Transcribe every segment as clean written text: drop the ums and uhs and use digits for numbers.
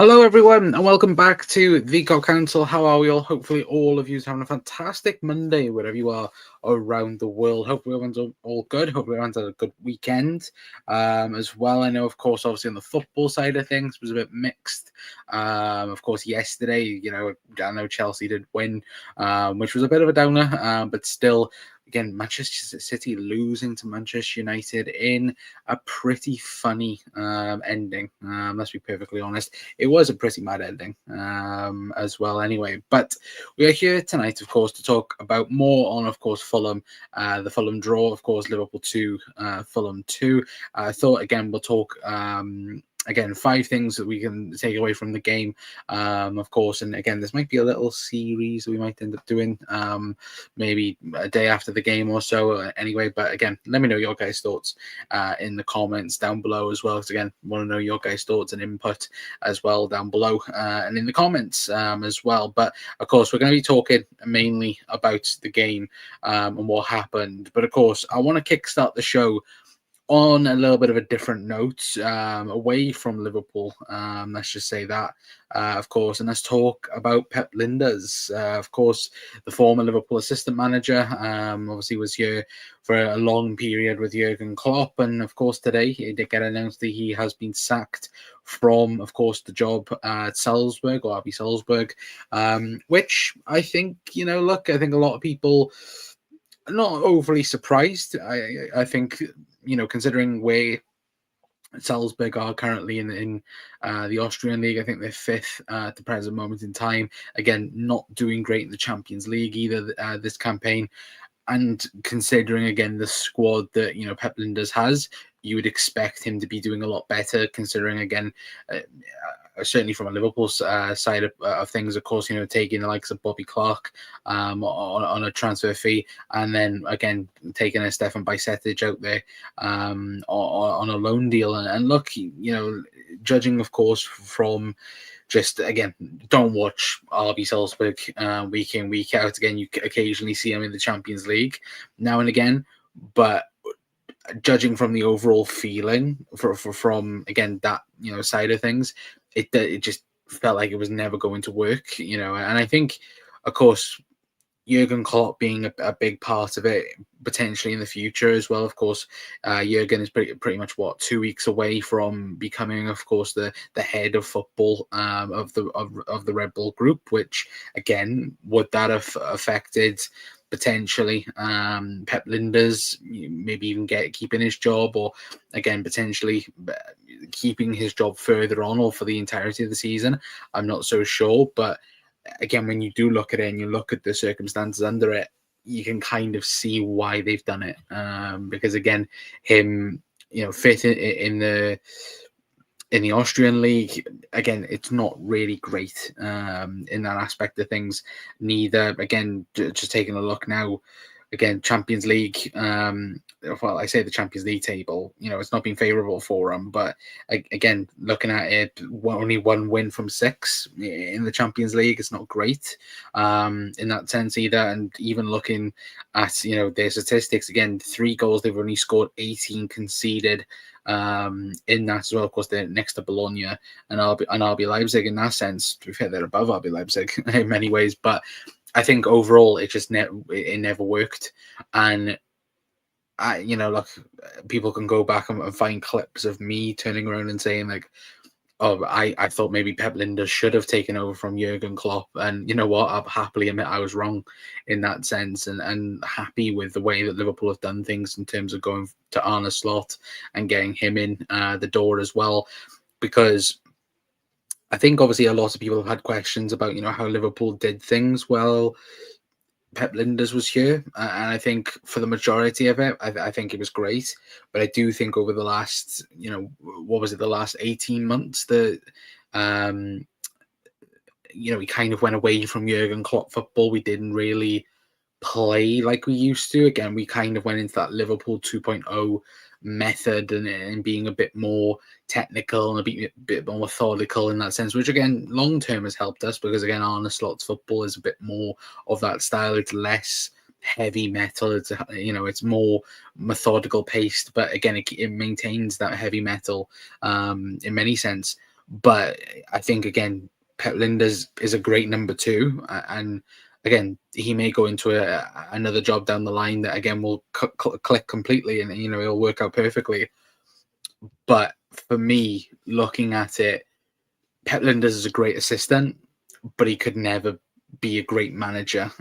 Hello, everyone, and welcome back to the God Council. How are we all? Hopefully, all of you are having a fantastic Monday wherever you are around the world. Hopefully, everyone's all good. Hopefully, everyone's had a good weekend as well. I know, of course, obviously on the football side of things was a bit mixed. Of course, yesterday, I know Chelsea did win, which was a bit of a downer, but still. Again, Manchester City losing to Manchester United in a pretty funny ending. Let's be perfectly honest. It was a pretty mad ending as well anyway. But we are here tonight, of course, to talk about more on, of course, Fulham, the Fulham draw, of course, Liverpool 2, Fulham 2. I thought, again, we'll talk... Again, 5 things that we can take away from the game, of course. And again, this might be a little series we might end up doing, maybe a day after the game or so. Anyway, but again, let me know your guys' thoughts in the comments down below as well. Because again, want to know your guys' thoughts and input as well down below and in the comments as well. But of course, we're going to be talking mainly about the game and what happened. But of course, I want to kickstart the show on a little bit of a different note, away from Liverpool. Let's just say that, of course, and let's talk about Pep Lijnders. Of course, the former Liverpool assistant manager, obviously was here for a long period with Jurgen Klopp, and of course today it did get announced that he has been sacked from, of course, the job at Salzburg or RB Salzburg, which I think, look, I think a lot of people are not overly surprised. I think, considering where Salzburg are currently in the Austrian league, I think they're 5th at the present moment in time. Again, not doing great in the Champions League either this campaign. And considering, again, the squad that, Pep Lijnders has, you would expect him to be doing a lot better, considering, again, certainly from a Liverpool side of things, of course, taking the likes of Bobby Clark on a transfer fee, and then, again, taking a Stefan Bajcetic out there on a loan deal. And look, judging, of course, from... Just, again, don't watch RB Salzburg week in, week out. Again, you occasionally see them in the Champions League now and again. But judging from the overall feeling from, again, that, side of things, it just felt like it was never going to work, And I think, of course, Jurgen Klopp being a big part of it potentially in the future as well. Of course, Jurgen is pretty much 2 weeks away from becoming, of course, the head of football of the Red Bull Group. Which, again, would that have affected potentially Pep Lijnders maybe even keeping his job, or again potentially keeping his job further on or for the entirety of the season? I'm not so sure, but again, when you do look at it and you look at the circumstances under it, you can kind of see why they've done it. Because again, him, 5th in the Austrian league, again, it's not really great in that aspect of things. Neither, again, just taking a look now. Again, Champions League, well, I say the Champions League table, it's not been favourable for them. But again, looking at it, only 1 win from 6 in the Champions League. It's not great in that sense either. And even looking at, their statistics, again, 3 goals, they've only scored 18 conceded in that as well. Of course, they're next to Bologna and RB Leipzig in that sense. To be fair, they're above RB Leipzig in many ways. But I think overall it just never worked. And look, people can go back and find clips of me turning around and saying like, oh, I thought maybe Pep Lijnders should have taken over from Jurgen Klopp. And you know what? I'll happily admit I was wrong in that sense, and happy with the way that Liverpool have done things in terms of going to Arne Slot and getting him in the door as well. Because I think obviously a lot of people have had questions about, how Liverpool did things well Pep Lijnders was here, and I think for the majority of it, I think it was great. But I do think over the last, what was it, the last 18 months, that, we kind of went away from Jurgen Klopp football. We didn't really play like we used to. Again, we kind of went into that Liverpool 2.0 method and being a bit more technical and a bit more methodical in that sense, which again long term has helped us, because again Arne Slot's football is a bit more of that style. It's less heavy metal. It's more methodical paced, but again it maintains that heavy metal in many sense. But I think again, Pep Linders is a great number two, and again, he may go into another job down the line that again will click completely, and it'll work out perfectly. But for me, looking at it, Pep Linders is a great assistant, but he could never be a great manager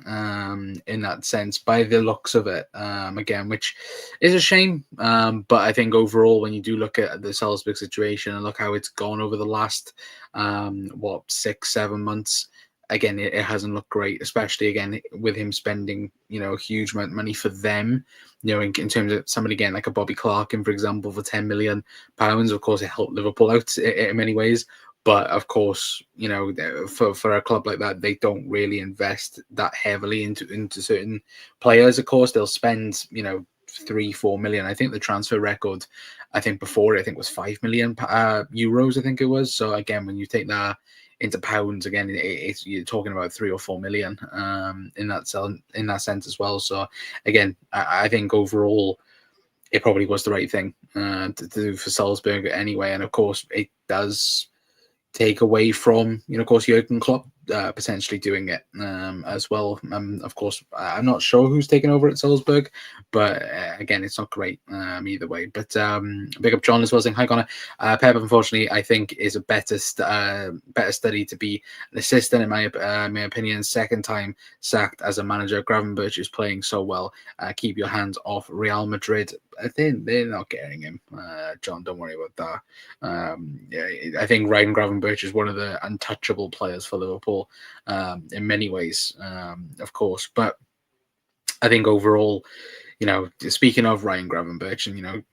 in that sense by the looks of it. Again, which is a shame. But I think overall, when you do look at the Salzburg situation and look how it's gone over the last 6-7 months, again, it hasn't looked great, especially again with him spending a huge amount of money for them. In terms of somebody again like a Bobby Clarkin, for example, for £10 million. Of course, it helped Liverpool out in many ways. But of course, for a club like that, they don't really invest that heavily into certain players. Of course, they'll spend 3-4 million. I think the transfer record, before I think was 5 million euros. I think it was. So again, when you take that into pounds, again, you're talking about 3 or 4 million in that sense as well. So again, I think overall, it probably was the right thing to do for Salzburg anyway. And of course, it does take away from, of course, Jurgen Klopp potentially doing it as well. Of course, I'm not sure who's taking over at Salzburg, but again, it's not great either way. But big up John as well saying, hi Connor. Pep, unfortunately, I think is a better study to be an assistant in my opinion. Second time sacked as a manager. Gravenberch is playing so well. Keep your hands off Real Madrid. They're not getting him, John. Don't worry about that. I think Ryan Gravenberch is one of the untouchable players for Liverpool in many ways, of course. But I think overall, speaking of Ryan Gravenberch, and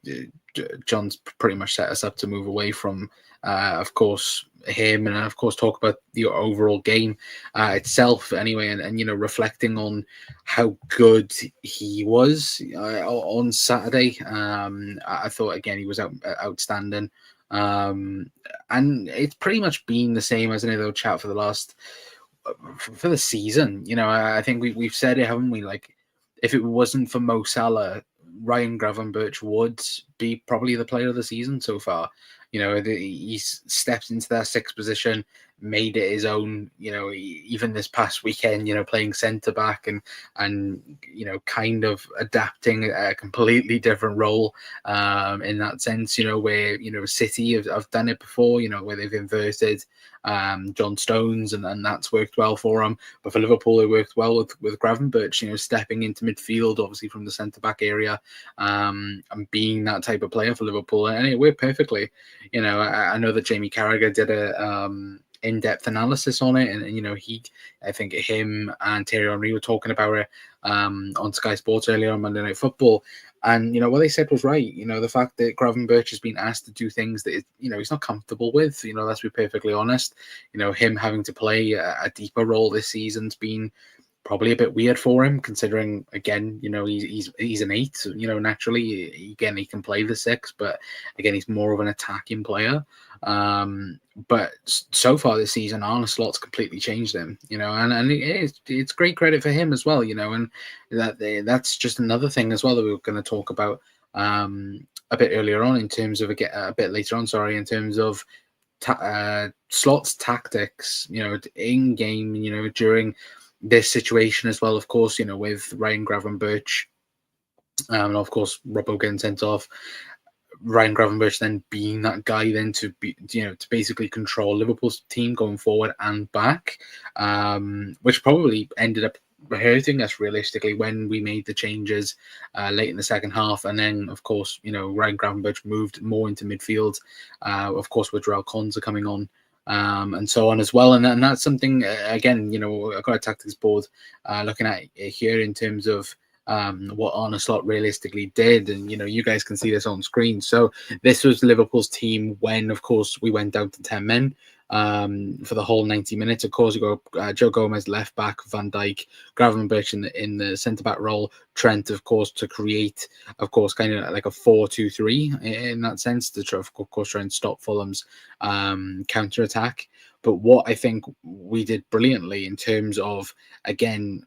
John's pretty much set us up to move away from, of course, him, and of course talk about the overall game itself anyway, and reflecting on how good he was on Saturday. I thought again he was outstanding, and it's pretty much been the same as another chat for the last for the season. I think we've said it, haven't we? Like, if it wasn't for Mo Salah, Ryan Gravenberch would be probably the player of the season so far. He's stepped into that sixth position, made it his own. Even this past weekend, playing centre back and kind of adapting a completely different role in that sense. Where City have done it before. Where they've inverted John Stones, and that's worked well for them. But for Liverpool, it worked well with Gravenberch. Stepping into midfield, obviously from the centre back area, and being that type of player for Liverpool, and it worked perfectly. I know that Jamie Carragher did a in-depth analysis on it, and I think him and Thierry Henry were talking about it on Sky Sports earlier on Monday Night Football, and what they said was right. The fact that Gravenberch has been asked to do things that he's not comfortable with. Let's be perfectly honest. Him having to play a deeper role this season's been probably a bit weird for him, considering again, he's an 8. Naturally, again, he can play the 6, but again, he's more of an attacking player. But so far this season, Arne Slot's completely changed him. And it's great credit for him as well. And that's just another thing as well that we were going to talk about a bit earlier on in terms of a bit later on. Sorry, in terms of Slot's tactics. In game. During this situation as well, of course, with Ryan Gravenberch, and of course Robbo getting sent off, Ryan Gravenberch then being that guy then to be, to basically control Liverpool's team going forward and back, which probably ended up hurting us realistically when we made the changes late in the second half. And then, of course, Ryan Gravenberch moved more into midfield, of course, with Jarell Konsa coming on. And so on as well, and that's something again. I've got a tactics board looking at it here in terms of what Arne Slot realistically did, and you guys can see this on screen. So this was Liverpool's team when, of course, we went down to 10 men for the whole 90 minutes. Of course, you go Joe Gomez left back, Van Dijk, Gravenberch in the centre back role, Trent, of course, to create, of course, kind of like a 4-2-3 in that sense to try, of course, try and stop Fulham's counter attack. But what I think we did brilliantly in terms of, again,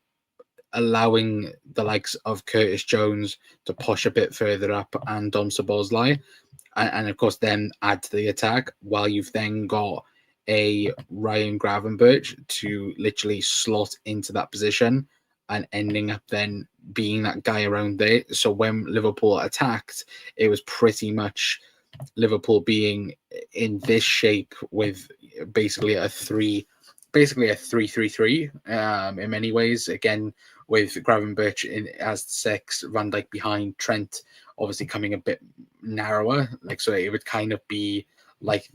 allowing the likes of Curtis Jones to push a bit further up and Dom Szoboszlai, and of course then add to the attack, while you've then got a Ryan Gravenberch to literally slot into that position and ending up then being that guy around there. So when Liverpool attacked, it was pretty much Liverpool being in this shape with basically a three, basically a 3-3-3 in many ways. Again, with Gravenberch in as the six, Van Dijk behind, Trent obviously coming a bit narrower. Like so, it would kind of be like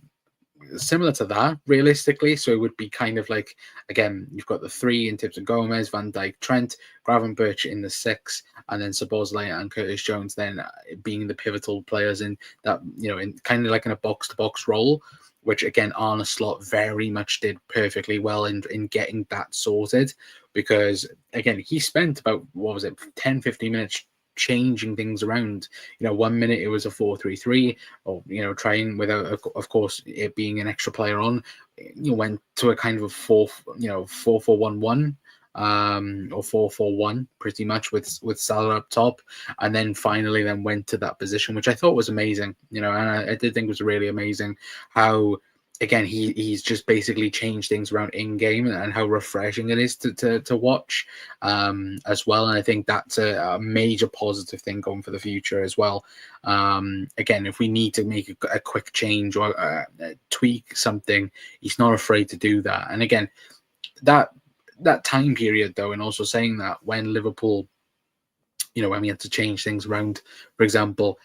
similar to that realistically. So it would be kind of like, again, you've got the three in terms of Gomez, Van Dijk, Trent, Gravenberch in the six, and then Szoboszlai and Curtis Jones then being the pivotal players in that, in kind of like in a box to box role, which again Arne Slot very much did perfectly well in getting that sorted, because again he spent about, what was it, 10-15 minutes changing things around. 1 minute it was a 4-3-3, or trying without, of course, it being an extra player on. Went to a kind of a 4-4-1-1, or 4-4-1 pretty much with Salah up top, and then finally then went to that position, which I thought was amazing. And I did think it was really amazing how, again, he's just basically changed things around in game, and how refreshing it is to watch as well. And I think that's a major positive thing going for the future as well. Again, if we need to make a quick change or tweak something, he's not afraid to do that. And again, that time period though, and also saying that when Liverpool, when we had to change things around, for example,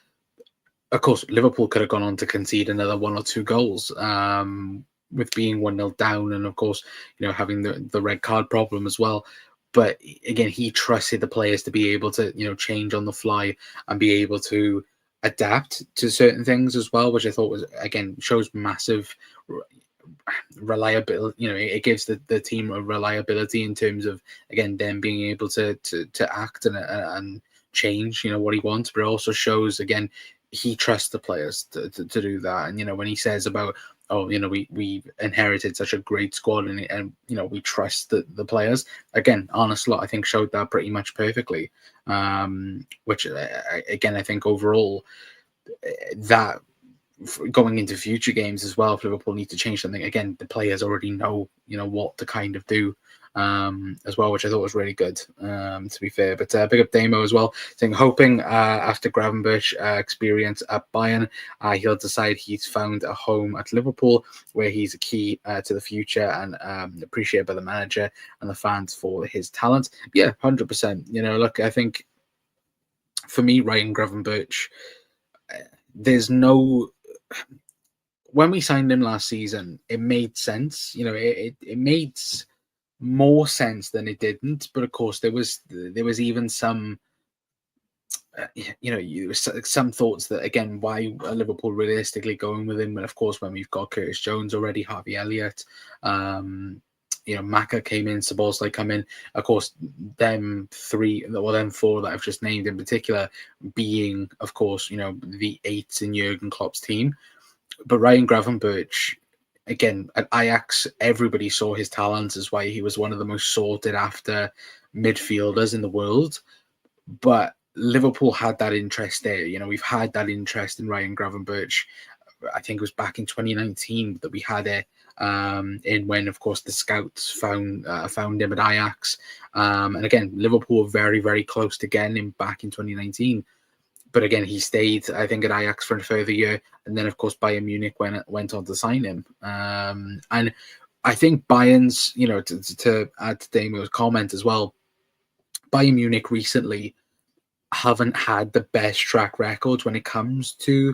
of course, Liverpool could have gone on to concede another 1 or 2 goals with being 1-0 down, and of course, having the red card problem as well. But again, he trusted the players to be able to, change on the fly and be able to adapt to certain things as well, which I thought was, again, shows massive reliability. It gives the team a reliability in terms of, again, them being able to act and change, what he wants, but it also shows, again, he trusts the players to do that. And when he says about, we inherited such a great squad, and we trust the players, again, Arne Slot I think showed that pretty much perfectly, which again I think overall that going into future games as well, if Liverpool need to change something, again the players already know what to kind of do as well, which I thought was really good, to be fair. But big up Damo as well, saying hoping after Gravenberch experience at Bayern, he'll decide he's found a home at Liverpool, where he's a key to the future, and appreciated by the manager and the fans for his talent. Yeah, 100%. Look, I think for me, Ryan Gravenberch, there's no. When we signed him last season, it made sense. It made more sense than it didn't, but of course there was even some some thoughts that, again, why are Liverpool realistically going with him? And of course, when we've got Curtis Jones already, Harvey Elliott, Maka came in, Szoboszlai come in, of course, them four that I've just named in particular being, of course, the eights in Jurgen Klopp's team. But Ryan Gravenberch, again, at Ajax, everybody saw his talents, as why he was one of the most sought after midfielders in the world. But Liverpool had that interest there. We've had that interest in Ryan Gravenberch. I think it was back in 2019 that we had it, in when, of course, the scouts found him at Ajax. And again, Liverpool were very, very close to getting him back in 2019. But again, he stayed, I think, at Ajax for a further year, and then, of course, Bayern Munich went on to sign him. And I think Bayern's, to add to Damo's comment as well, Bayern Munich recently haven't had the best track records when it comes to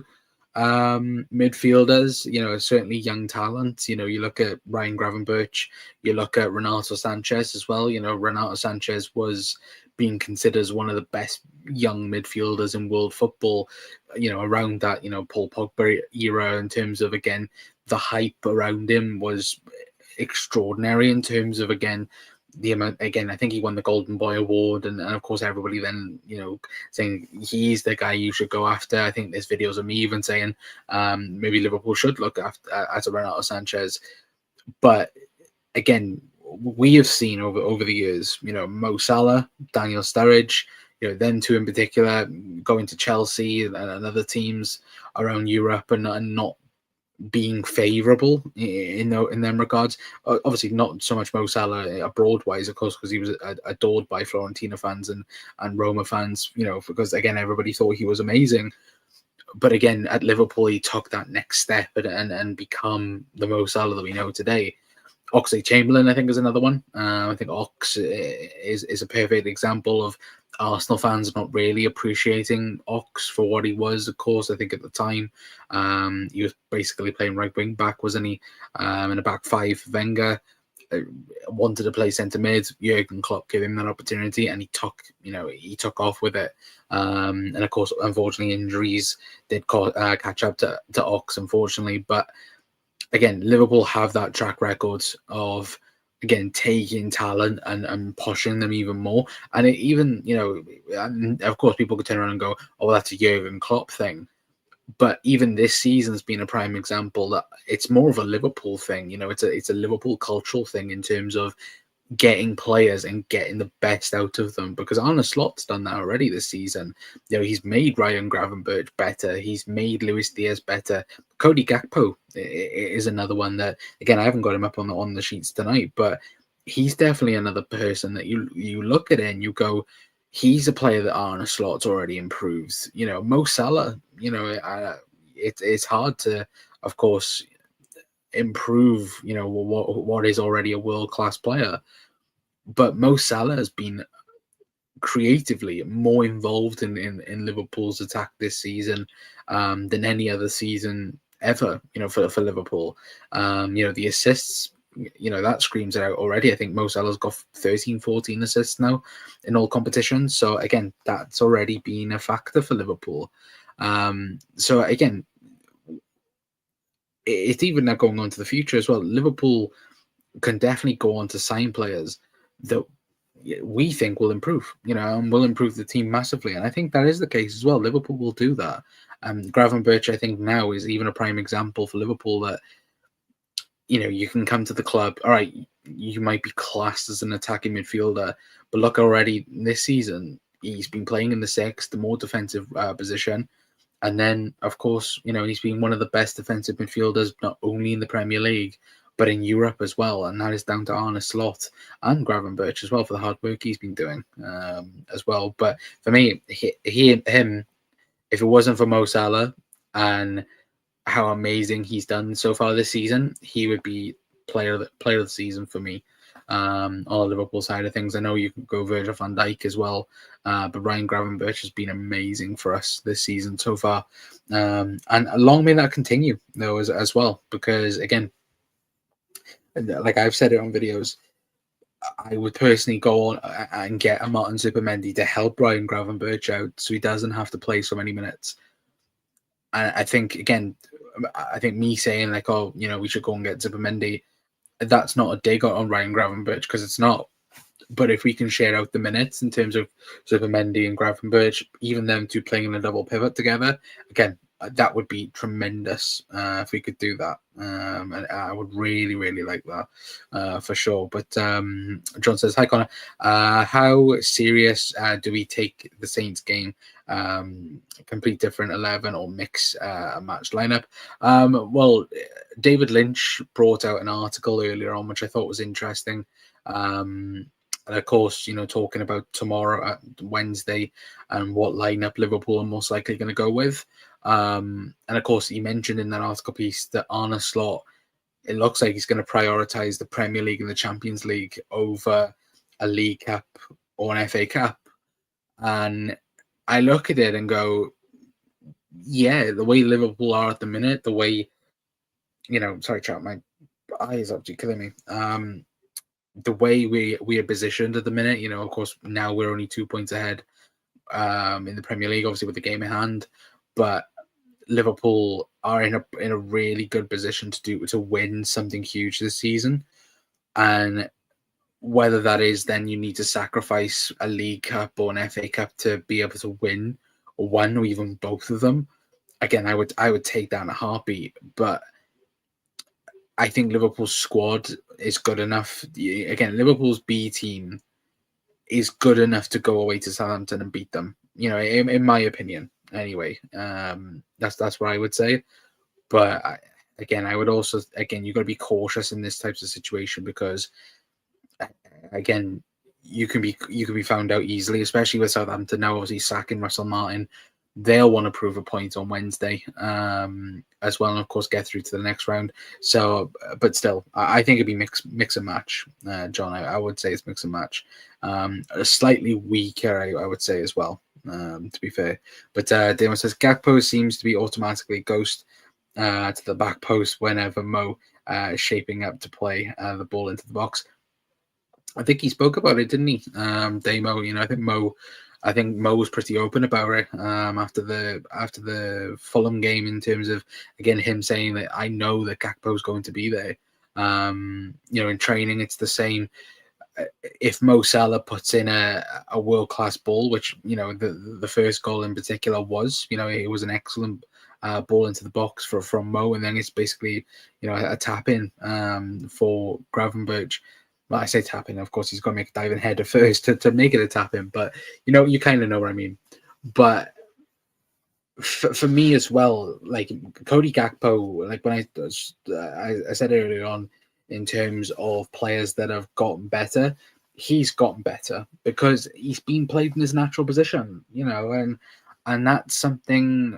midfielders. Certainly young talent. You look at Ryan Gravenberch, you look at Renato Sanchez as well. Renato Sanchez was being considered as one of the best young midfielders in world football, around that, Paul Pogba era, in terms of, again, the hype around him was extraordinary in terms of, again, the amount. Again, I think he won the Golden Boy Award, and of course everybody then saying he's the guy you should go after. I think there's videos of me even saying maybe Liverpool should look after at Renato Sanchez. But again, we have seen over the years, Mo Salah, Daniel Sturridge, them two in particular going to Chelsea and other teams around Europe and not being favourable in them regards. Obviously, not so much Mo Salah abroad wise, of course, because he was adored by Florentina fans and Roma fans. Because again, everybody thought he was amazing. But again, at Liverpool, he took that next step and become the Mo Salah that we know today. Oxlade-Chamberlain, I think, is another one. I think Ox is a perfect example of Arsenal fans not really appreciating Ox for what he was. Of course, I think at the time he was basically playing right wing back, wasn't he? In a back five. Wenger wanted to play centre mid. Jurgen Klopp gave him that opportunity, and he took off with it. And of course, unfortunately, injuries did catch up to Ox, unfortunately, but. Again, Liverpool have that track record of, again, taking talent and pushing them even more. And it even, and of course, people could turn around and go, oh, well, that's a Jurgen Klopp thing. But even this season's been a prime example that it's more of a Liverpool thing. It's a Liverpool cultural thing in terms of getting players and getting the best out of them, because Arne Slot's done that already this season. He's made Ryan Gravenberch better. He's made Luis Diaz better. Cody Gakpo is another one that, again, I haven't got him up on the sheets tonight, but he's definitely another person that you look at it and you go, he's a player that Arne Slot's already improved. Mo Salah, it's hard to, of course, improve, what is already a world-class player. But Mo Salah has been creatively more involved in Liverpool's attack this season than any other season ever, for Liverpool. The assists, that screams it out already. I think Mo Salah's got 13, 14 assists now in all competitions. So again, that's already been a factor for Liverpool. So again, it's even now going on to the future as well. Liverpool can definitely go on to sign players that we think will improve, and will improve the team massively. And I think that is the case as well. Liverpool will do that. Gravenberch, I think, now is even a prime example for Liverpool that, you can come to the club. All right, you might be classed as an attacking midfielder, but look, already this season, he's been playing in the sixth, the more defensive position. And then, of course, he's been one of the best defensive midfielders, not only in the Premier League, but in Europe as well. And that is down to Arne Slot and Gravenberch as well for the hard work he's been doing as well. But for me, him, if it wasn't for Mo Salah and how amazing he's done so far this season, he would be player of the season for me. On the Liverpool side of things, I know you could go Virgil van Dijk as well, but Ryan Gravenberch has been amazing for us this season so far, and long may that continue though as well, because again, like I've said it on videos, I would personally go on and get a Martin Zubimendi to help Ryan Gravenberch out so he doesn't have to play so many minutes. And I think, again, me saying like, oh, we should go and get Zubimendi, that's not a dig on Ryan Gravenberch, because it's not. But if we can share out the minutes in terms of Zubimendi and Gravenberch, even them two playing in a double pivot together, again, that would be tremendous if we could do that. And I would really, really like that for sure. But John says, hi, Connor. How serious do we take the Saints game? Complete different 11 or mix a match lineup? Well, David Lynch brought out an article earlier on, which I thought was interesting. And of course, talking about tomorrow, Wednesday, and what lineup Liverpool are most likely going to go with. And of course, he mentioned in that article piece that Arne Slot, it looks like he's going to prioritise the Premier League and the Champions League over a League Cup or an FA Cup. And I look at it and go, yeah, the way Liverpool are at the minute, the way, sorry, chat, my eye is actually killing me. The way we are positioned at the minute, of course, now we're only 2 points ahead in the Premier League, obviously with the game in hand, but Liverpool are in a really good position to win something huge this season. And whether that is then you need to sacrifice a League Cup or an FA Cup to be able to win one or even both of them, again, I would take that in a heartbeat. But I think Liverpool's squad is good enough. Again, Liverpool's B team is good enough to go away to Southampton and beat them. In my opinion, anyway. That's what I would say. But I would also you got to be cautious in this types of situation because again, you can be found out easily, especially with Southampton now obviously sacking Russell Martin. They'll want to prove a point on Wednesday, as well, and of course get through to the next round. So, but still, I think it'd be mix and match, John. I would say it's mix and match. Slightly weaker, I would say as well. To be fair, but Damon says Gakpo seems to be automatically ghost to the back post whenever Mo is shaping up to play the ball into the box. I think he spoke about it, didn't he? Damo, I think Mo was pretty open about it after the Fulham game in terms of again him saying that I know that Gakpo's going to be there. In training it's the same. If Mo Salah puts in a world class ball, which the first goal in particular was, it was an excellent ball into the box from Mo, and then it's basically a tap in for Gravenberch. Well, I say tap in, of course he's got to make a diving header first to make it a tap in, but you kind of know what I mean. But for me as well, like Cody Gakpo, like when I said earlier on, in terms of players that have gotten better, he's gotten better because he's been played in his natural position, and that's something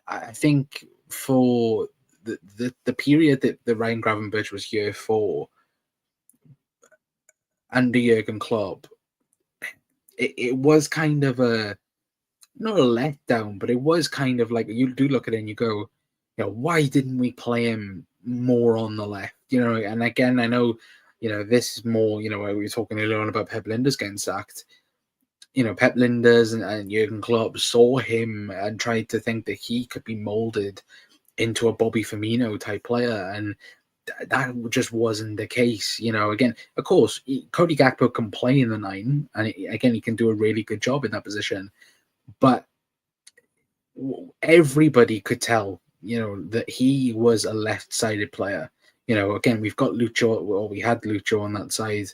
I think for the period that Ryan Gravenberch was here for under Jurgen Klopp, it was kind of not a letdown, but it was kind of like you do look at it and you go, why didn't we play him more on the left? And again, I know, this is more, we were talking earlier on about Pep Linders getting sacked. Pep Linders and Jurgen Klopp saw him and tried to think that he could be molded into a Bobby Firmino type player, and that just wasn't the case. Again, of course, Cody Gakpo can play in the 9, and again, he can do a really good job in that position. But everybody could tell, that he was a left-sided player. Again, we've got Lucho, or we had Lucho on that side.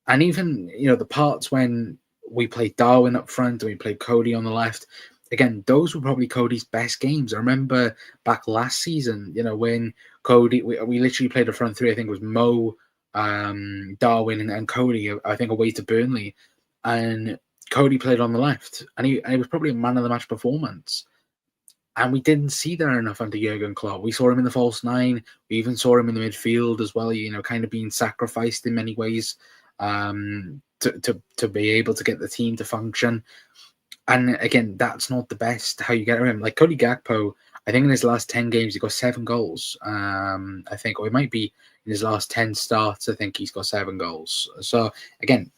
And even, the parts when we played Darwin up front and we played Cody on the left, again, those were probably Cody's best games. I remember back last season, when Cody, we literally played a front three. I think it was Mo, Darwin, and Cody, I think away to Burnley. And Cody played on the left, and he was probably a man of the match performance. And we didn't see that enough under Jurgen Klopp. We saw him in the false 9. We even saw him in the midfield as well, kind of being sacrificed in many ways to be able to get the team to function. And again, that's not the best how you get him. Like Cody Gakpo, I think in his last 10 games, he got 7 goals. I think, or it might be in his last 10 starts, I think he's got 7 goals. So again,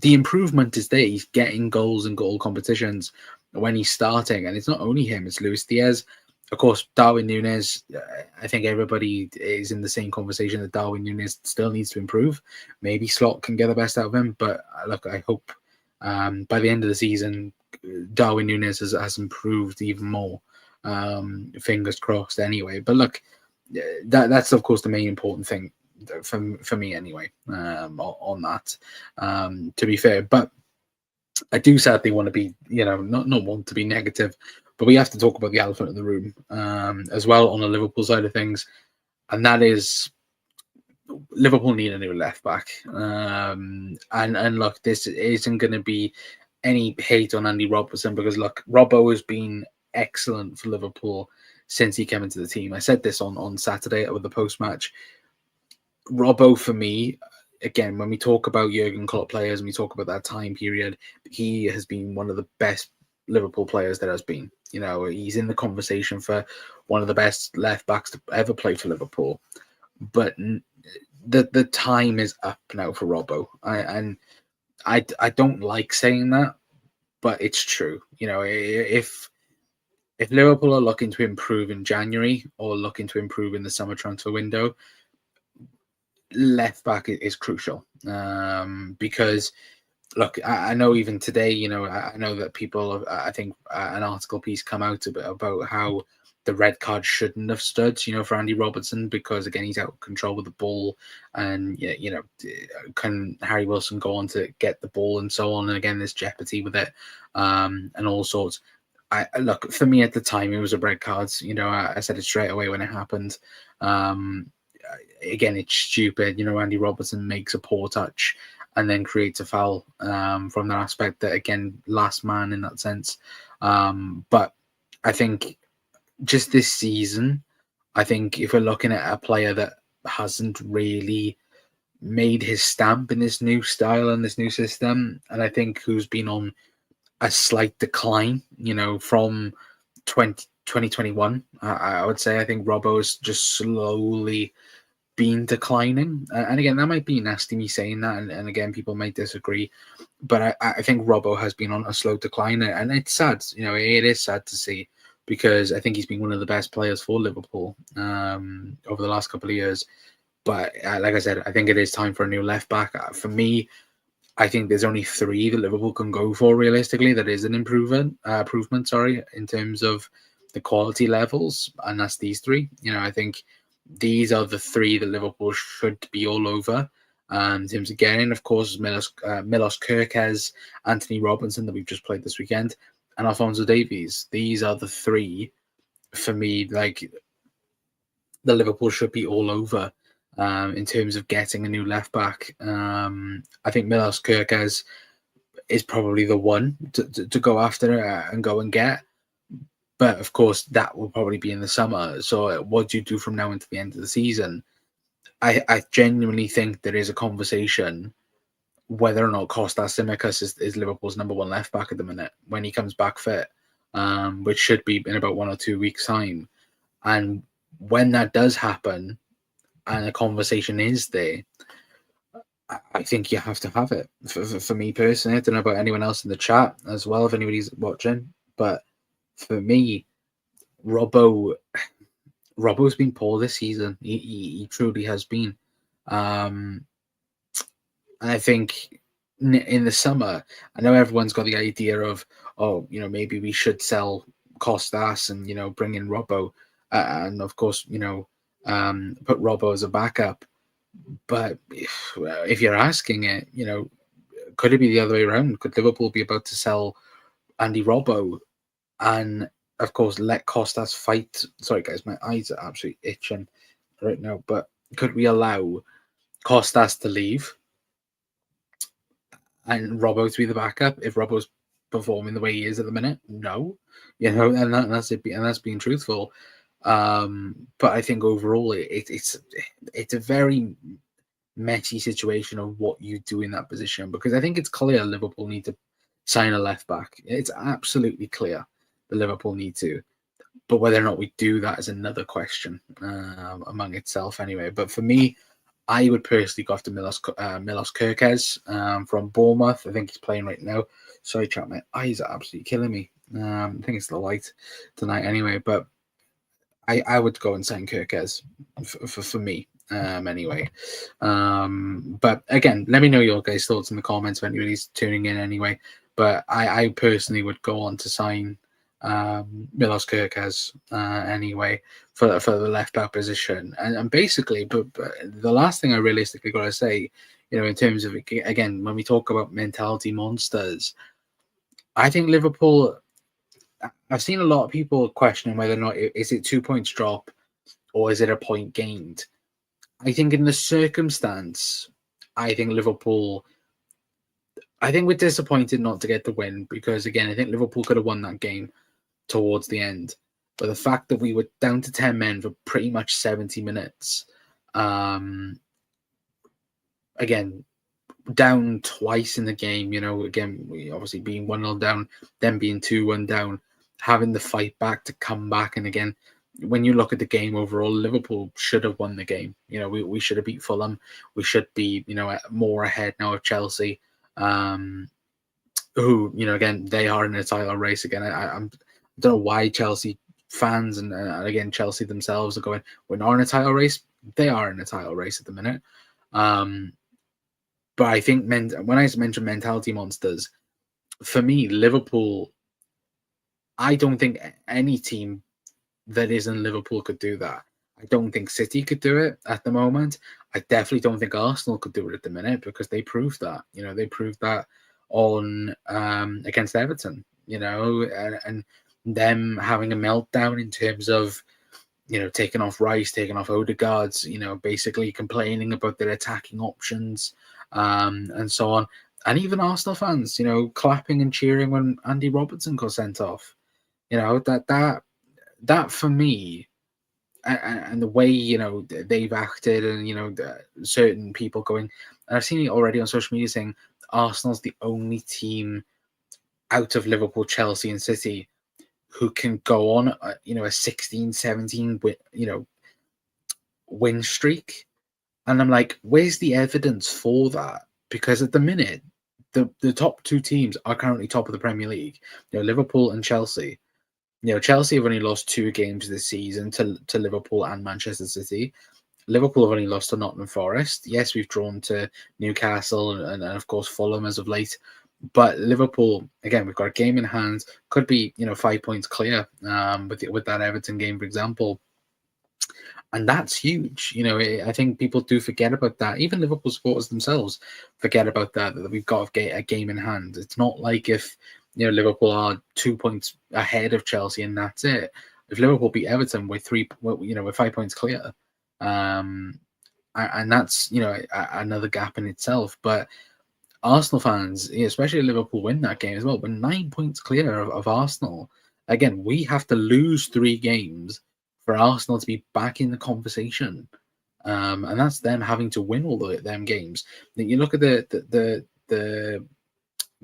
the improvement is there. He's getting goals in goal competitions when he's starting. And it's not only him, it's Luis Diaz. Of course, Darwin Núñez, I think everybody is in the same conversation that Darwin Núñez still needs to improve. Maybe Slot can get the best out of him. But look, I hope by the end of the season, Darwin Núñez has improved even more. Fingers crossed anyway. But look, that's of course the main important thing for me anyway, on that, to be fair. But I do sadly want to be, not want to be negative, but we have to talk about the elephant in the room as well on the Liverpool side of things, and that is Liverpool need a new left back. And look, this isn't going to be any hate on Andy Robertson, because look, Robbo has been excellent for Liverpool since he came into the team. I said this on Saturday with the post match. Robbo, for me, again, when we talk about Jurgen Klopp players and we talk about that time period, he has been one of the best Liverpool players there has been. He's in the conversation for one of the best left backs to ever play for Liverpool. But the time is up now for Robbo. I don't like saying that, but it's true. If Liverpool are looking to improve in January or looking to improve in the summer transfer window, left back is crucial, because look, I know even today, I know that people, I think an article piece come out about how the red card shouldn't have stood, for Andy Robertson, because again he's out of control with the ball, and can Harry Wilson go on to get the ball and so on, and again there's jeopardy with it, and all sorts. I look, for me at the time it was a red card. I said it straight away when it happened. Again, it's stupid. Andy Robertson makes a poor touch and then creates a foul from that aspect. That again, last man in that sense. But I think just this season, I think if we're looking at a player that hasn't really made his stamp in this new style and this new system, and I think who's been on a slight decline, from 2021. I would say I think Robbo's just slowly been declining. And again, that might be nasty me saying that, and again, people might disagree. But I think Robbo has been on a slow decline, and it's sad. It is sad to see, because I think he's been one of the best players for Liverpool over the last couple of years. But like I said, I think it is time for a new left back. For me, I think there's only 3 that Liverpool can go for realistically. That is an improvement, in terms of the quality levels, and that's these 3. I think these are the 3 that Liverpool should be all over. In terms of getting, of course, Milos Kerkez, Anthony Robinson that we've just played this weekend, and Alphonso Davies. These are the 3 for me, like, the Liverpool should be all over. In terms of getting a new left back, I think Milos Kerkez is probably the one to go after and go and get. But of course, that will probably be in the summer. So what do you do from now until the end of the season? I genuinely think there is a conversation whether or not Kostas Tsimikas is Liverpool's number 1 left back at the minute when he comes back fit, which should be in about 1 or 2 weeks' time. And when that does happen, and a conversation is there, I think you have to have it. For me personally, I don't know about anyone else in the chat as well, if anybody's watching, but for me, Robbo's been poor this season. He truly has been. And I think in the summer, I know everyone's got the idea of, maybe we should sell Kostas and, bring in Robbo. And of course, put Robbo as a backup. But if you're asking it, could it be the other way around? Could Liverpool be about to sell Andy Robbo and, of course, let Kostas fight? Sorry, guys, my eyes are absolutely itching right now. But could we allow Kostas to leave and Robbo to be the backup if Robbo's performing the way he is at the minute? No, and that's it, and that's being truthful. But I think overall it's a very messy situation of what you do in that position, because I think it's clear Liverpool need to sign a left back. It's absolutely clear that Liverpool need to, but whether or not we do that is another question among itself anyway. But for me, I would personally go after Milos Kerkez from Bournemouth. I think he's playing right now. Sorry, chat, my eyes are absolutely killing me. I think it's the light tonight anyway, but I would go and sign Kerkez for me anyway. But again, let me know your guys' thoughts in the comments if anybody's tuning in anyway. But I personally would go on to sign Milos Kerkez anyway for the left back position. And basically, but the last thing I realistically got to say, in terms of, again, when we talk about mentality monsters, I think Liverpool, I've seen a lot of people questioning whether or not is it 2 points drop or is it a point gained. I think in the circumstance, I think we're disappointed not to get the win, because again, I think Liverpool could have won that game towards the end. But the fact that we were down to 10 men for pretty much 70 minutes, again, down twice in the game, again, we obviously being 1-0 down, then being 2-1 down, having the fight back to come back. And again, when you look at the game overall, Liverpool should have won the game. We should have beat Fulham. We should be, more ahead now of Chelsea, who, again, they are in a title race again. I don't know why Chelsea fans and again, Chelsea themselves are going, we're not in a title race. They are in a title race at the minute. But I think when I mention mentality monsters, for me, Liverpool, I don't think any team that isn't Liverpool could do that. I don't think City could do it at the moment. I definitely don't think Arsenal could do it at the minute because they proved that. They proved that on against Everton. And them having a meltdown in terms of taking off Rice, taking off Odegaard's, basically complaining about their attacking options, and so on. And even Arsenal fans, clapping and cheering when Andy Robertson got sent off. That for me, and the way they've acted, and certain people going, and I've seen it already on social media saying Arsenal's the only team out of Liverpool, Chelsea, and City who can go on a 16, 17 win streak. And I'm like, where's the evidence for that? Because at the minute, the top two teams are currently top of the Premier League. Liverpool and Chelsea. Chelsea have only lost 2 games this season to Liverpool and Manchester City. Liverpool have only lost to Nottingham Forest. Yes, we've drawn to Newcastle and of course Fulham as of late. But Liverpool, again, we've got a game in hand. Could be 5 points clear with that Everton game, for example. And that's huge. I think people do forget about that. Even Liverpool supporters themselves forget about that we've got a game in hand. It's not like if Liverpool are 2 points ahead of Chelsea and that's it. If Liverpool beat Everton, we're 5 points clear, and that's another gap in itself. But Arsenal fans, especially Liverpool, win that game as well. But 9 points clear of Arsenal. Again, we have to lose 3 games for Arsenal to be back in the conversation, and that's them having to win all them games. Then you look at the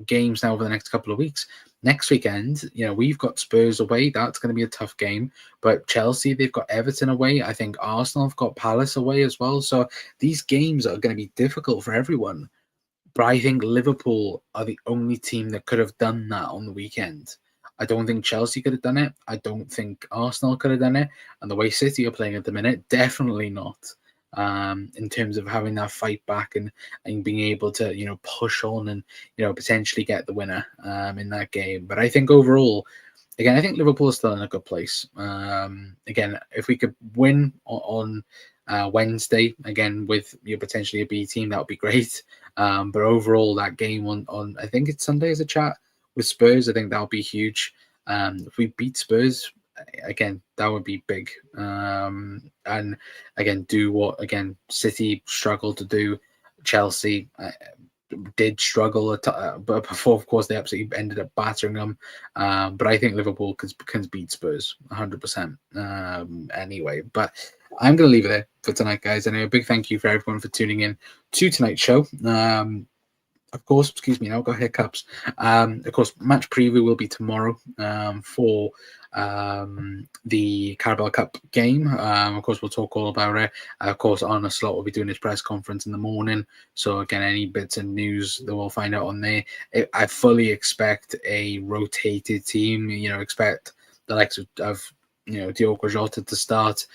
games now over the next couple of weeks. Next weekend, we've got Spurs away. That's going to be a tough game. But Chelsea, they've got Everton away. I think Arsenal have got Palace away as well. So these games are going to be difficult for everyone. But I think Liverpool are the only team that could have done that on the weekend. I don't think Chelsea could have done it. I don't think Arsenal could have done it. And the way City are playing at the minute, definitely not. In terms of having that fight back and being able to, push on and, potentially get the winner in that game. But I think overall, again, I think Liverpool is still in a good place. Again, if we could win on Wednesday, again, with potentially a B team, that would be great. But overall, that game on I think it's Sunday as a chat with Spurs, I think that'll be huge. If we beat Spurs, again, that would be big. And again, do what City struggled to do. Chelsea did struggle, but before, of course, they absolutely ended up battering them. But I think Liverpool can beat Spurs 100%. Anyway, but I'm going to leave it there for tonight, guys. And a big thank you for everyone for tuning in to tonight's show. Of course, excuse me, I've got hiccups. Of course, match preview will be tomorrow for the Carabao Cup game. Of course, we'll talk all about it. Of course, Arne Slot will be doing his press conference in the morning. So again, any bits of news that we'll find out on there. I fully expect a rotated team. Expect the likes of Diogo Jota to start.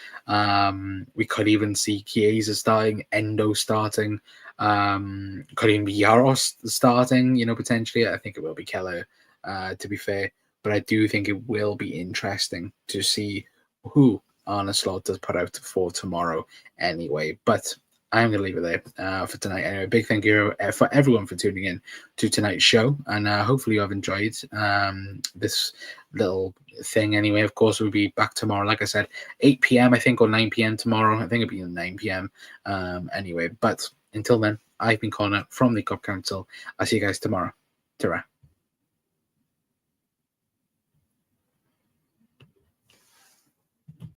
We could even see Chiesa starting, Endo starting. Could even be Yaros starting, potentially. I think it will be Keller, to be fair. But I do think it will be interesting to see who Arne Slot does put out for tomorrow anyway. But I'm going to leave it there for tonight. Anyway, big thank you for everyone for tuning in to tonight's show. And hopefully you have enjoyed this little thing anyway. Of course, we'll be back tomorrow. Like I said, 8 p.m. I think, or 9 p.m. tomorrow. I think it'll be 9 p.m. Anyway, but until then, I've been Connor from the Cup Council. I'll see you guys tomorrow. Ta-ra.